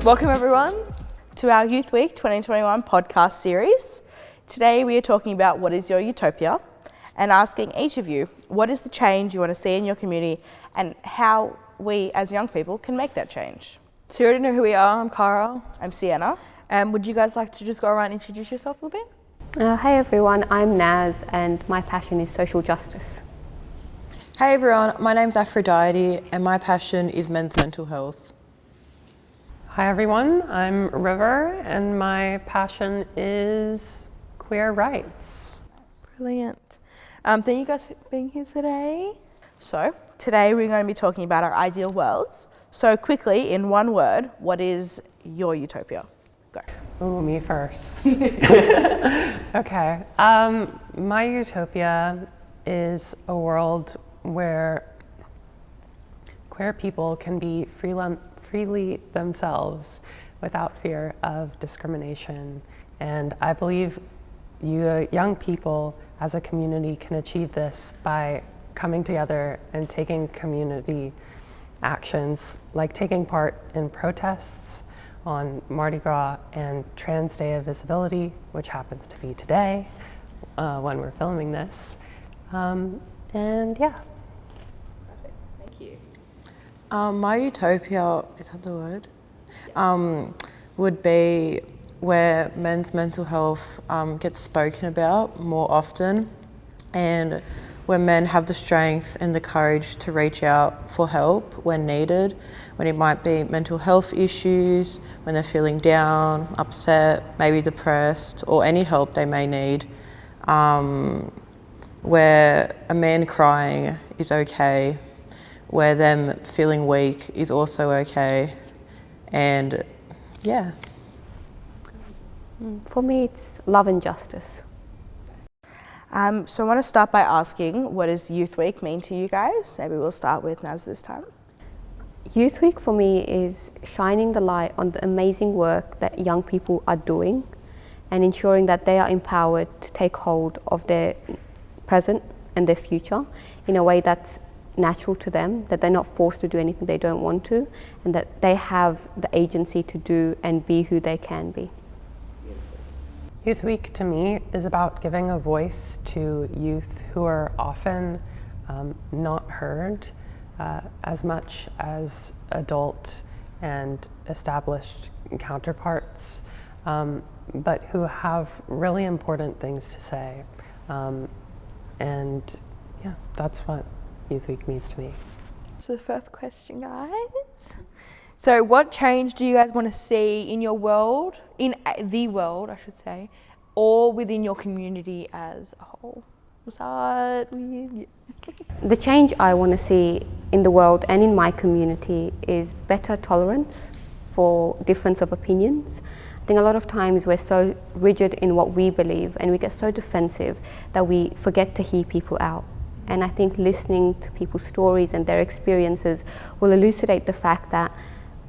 Welcome everyone to our Youth Week 2021 podcast series. Today we are talking about what is your utopia and asking each of you what is the change you want to see in your community and how we as young people can make that change. So you already know who we are. I'm Karah. I'm Sienna. Would you guys like to just go around and introduce yourself a little bit? Hi everyone, I'm Naz and my passion is social justice. Hey everyone, my name's Aphrodite and my passion is men's mental health. Hi everyone, I'm River and my passion is queer rights. Brilliant. Thank you guys for being here today. So today we're going to be talking about our ideal worlds. So quickly, in one word, what is your utopia? Go. Ooh, me first. Okay. My utopia is a world where queer people can be freely themselves without fear of discrimination. And I believe you young people as a community can achieve this by coming together and taking community actions, like taking part in protests on Mardi Gras and Trans Day of Visibility, which happens to be today when we're filming this. And yeah. Thank you. My utopia, is that the word? Would be where men's mental health gets spoken about more often, and where men have the strength and the courage to reach out for help when needed, when it might be mental health issues, when they're feeling down, upset, maybe depressed, or any help they may need. Where a man crying is okay, where them feeling weak is also okay, and yeah. For me it's love and justice. So I want to start by asking, what does Youth Week mean to you guys? Maybe we'll start with Naz this time. Youth Week for me is shining the light on the amazing work that young people are doing and ensuring that they are empowered to take hold of their present and their future in a way that's natural to them, that they're not forced to do anything they don't want to, and that they have the agency to do and be who they can be. Youth Week to me is about giving a voice to youth who are often not heard as much as adult and established counterparts, but who have really important things to say. And yeah, that's what Youth Week means to me. So the first question, guys. So what change do you guys want to see in your world, in the world, I should say, or within your community as a whole? We'll start with you. The change I want to see in the world and in my community is better tolerance for difference of opinions. I think a lot of times we're so rigid in what we believe and we get so defensive that we forget to hear people out. And I think listening to people's stories and their experiences will elucidate the fact that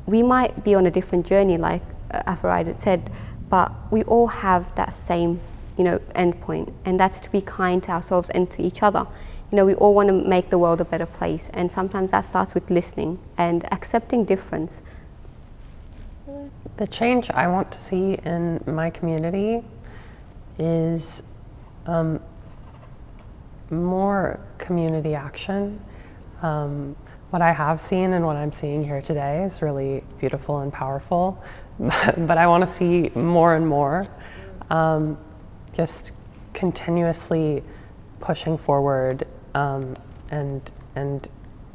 we might be on a different journey, like Aphrodite said, but we all have that same, end point, and that's to be kind to ourselves and to each other. We all want to make the world a better place, and sometimes that starts with listening and accepting difference. The change I want to see in my community is more community action. What I have seen and what I'm seeing here today is really beautiful and powerful, but I want to see more and more, just continuously pushing forward and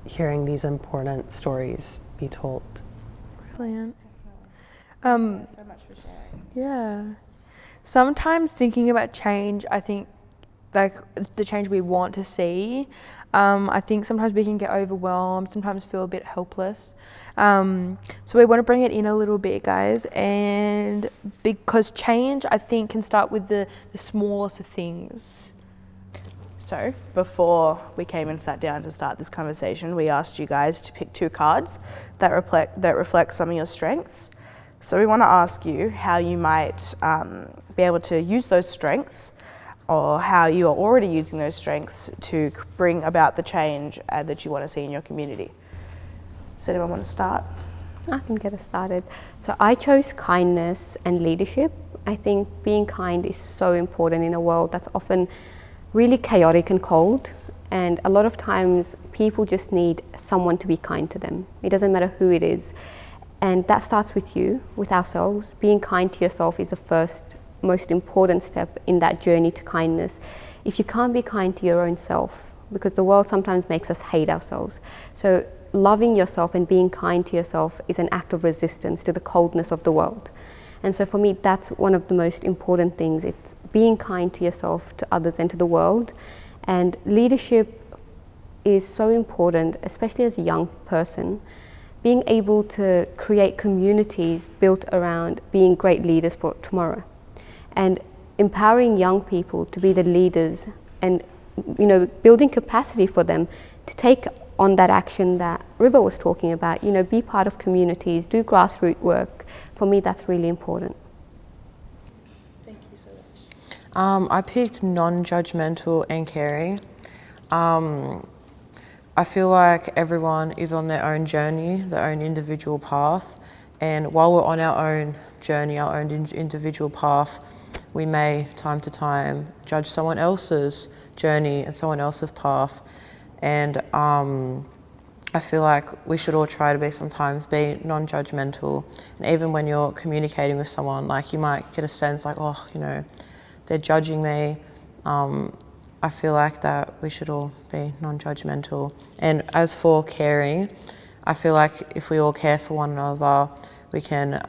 hearing these important stories be told. Brilliant. Thanks so much for sharing. Yeah. Sometimes thinking about change, I think like the change we want to see, I think sometimes we can get overwhelmed, sometimes feel a bit helpless. So we want to bring it in a little bit, guys, and because change, I think, can start with the smallest of things. So before we came and sat down to start this conversation, we asked you guys to pick 2 cards that reflect some of your strengths. So we want to ask you how you might be able to use those strengths, or how you are already using those strengths to bring about the change that you want to see in your community. Does anyone want to start? I can get us started. So I chose kindness and leadership. I think being kind is so important in a world that's often really chaotic and cold. And a lot of times people just need someone to be kind to them. It doesn't matter who it is. And that starts with you, with ourselves. Being kind to yourself is the first, most important step in that journey to kindness. If you can't be kind to your own self, because the world sometimes makes us hate ourselves. So loving yourself and being kind to yourself is an act of resistance to the coldness of the world. And so for me, that's one of the most important things. It's being kind to yourself, to others, and to the world. And leadership is so important, especially as a young person. Being able to create communities built around being great leaders for tomorrow. And empowering young people to be the leaders, and building capacity for them to take on that action that River was talking about, be part of communities, do grassroots work. For me, that's really important. Thank you so much. I picked non-judgmental and caring. I feel like everyone is on their own journey, their own individual path. And while we're on our own journey, our own individual path, we may, time to time, judge someone else's journey and someone else's path. And I feel like we should all try to sometimes be non-judgmental. And even when you're communicating with someone, like you might get a sense like, oh, they're judging me. I feel like that we should all be non-judgmental. And as for caring, I feel like if we all care for one another, we can,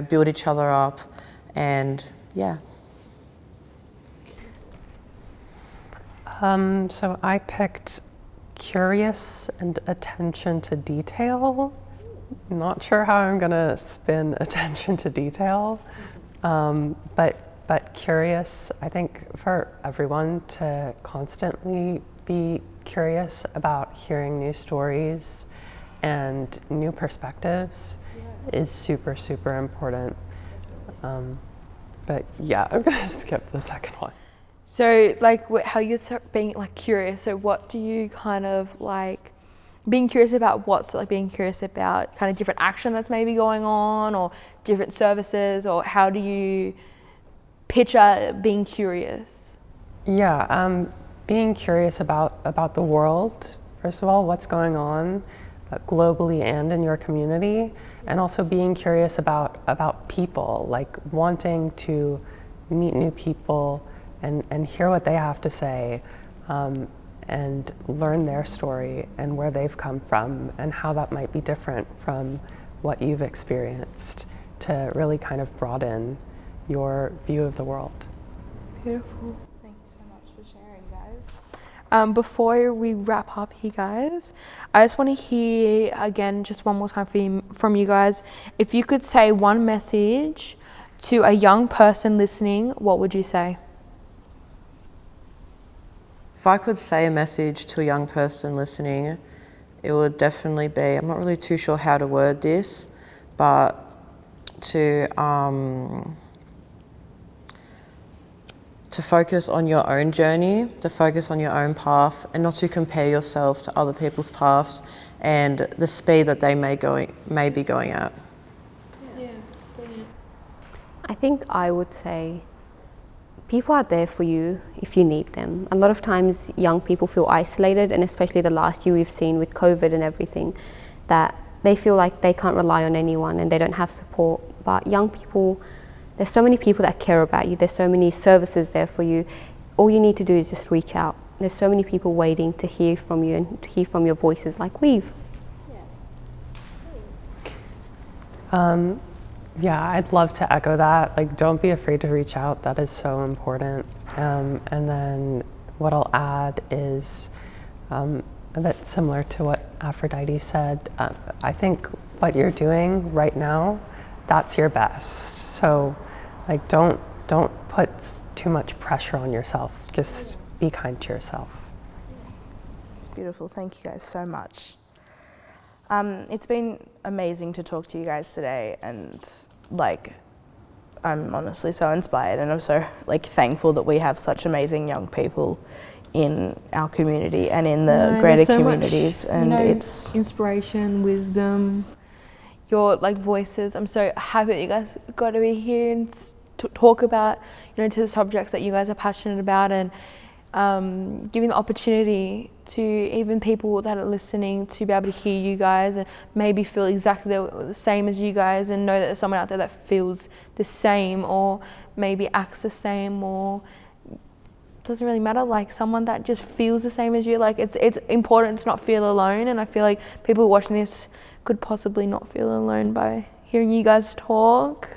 build each other up, and yeah. So I picked curious and attention to detail. Not sure how I'm gonna spin attention to detail, but curious, I think for everyone to constantly be curious about hearing new stories and new perspectives is super, super important. But yeah, I'm gonna skip the second one. So how you're being curious, so what do you kind of being curious about, what's being curious about kind of different action that's maybe going on, or different services, or how do you picture being curious? Yeah, being curious about the world, first of all, what's going on globally and in your community, and also being curious about people, wanting to meet new people and hear what they have to say, and learn their story and where they've come from and how that might be different from what you've experienced, to really kind of broaden your view of the world. Beautiful. Thank you so much for sharing, guys. Before we wrap up here, guys, I just want to hear again, just one more time from you guys. If you could say one message to a young person listening, what would you say? If I could say a message to a young person listening, it would definitely be, I'm not really too sure how to word this, but to focus on your own journey, to focus on your own path, and not to compare yourself to other people's paths and the speed that they may be going at. Yeah, brilliant. I think I would say people are there for you if you need them. A lot of times young people feel isolated, and especially the last year we've seen with COVID and everything, that they feel like they can't rely on anyone and they don't have support. But young people, there's so many people that care about you. There's so many services there for you. All you need to do is just reach out. There's so many people waiting to hear from you and to hear from your voices like we've. Yeah, I'd love to echo that. Don't be afraid to reach out. That is so important. And then what I'll add is a bit similar to what Aphrodite said. I think what you're doing right now, that's your best. So don't put too much pressure on yourself. Just be kind to yourself. Beautiful. Thank you guys so much. It's been amazing to talk to you guys today, and like, I'm honestly so inspired, and I'm so like thankful that we have such amazing young people in our community and in the greater so communities. much, And it's inspiration, wisdom, your like voices. I'm so happy that you guys got to be here and to talk about, to the subjects that you guys are passionate about, and giving the opportunity to even people that are listening to be able to hear you guys and maybe feel exactly the same as you guys, and know that there's someone out there that feels the same or maybe acts the same, or doesn't really matter, like someone that just feels the same as you. Like it's important to not feel alone, and I feel like people watching this could possibly not feel alone by hearing you guys talk.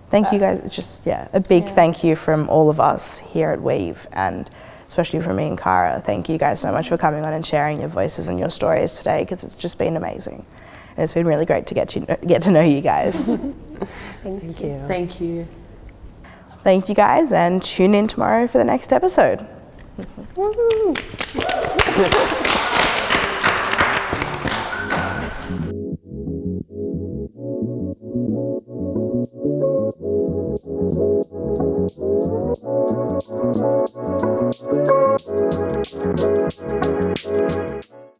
Thank you guys. It's just, a big thank you from all of us here at Weave, and especially from me and Karah. Thank you guys so much for coming on and sharing your voices and your stories today, because it's just been amazing. And it's been really great to get to know you guys. Thank you. Thank you. Thank you guys, and tune in tomorrow for the next episode.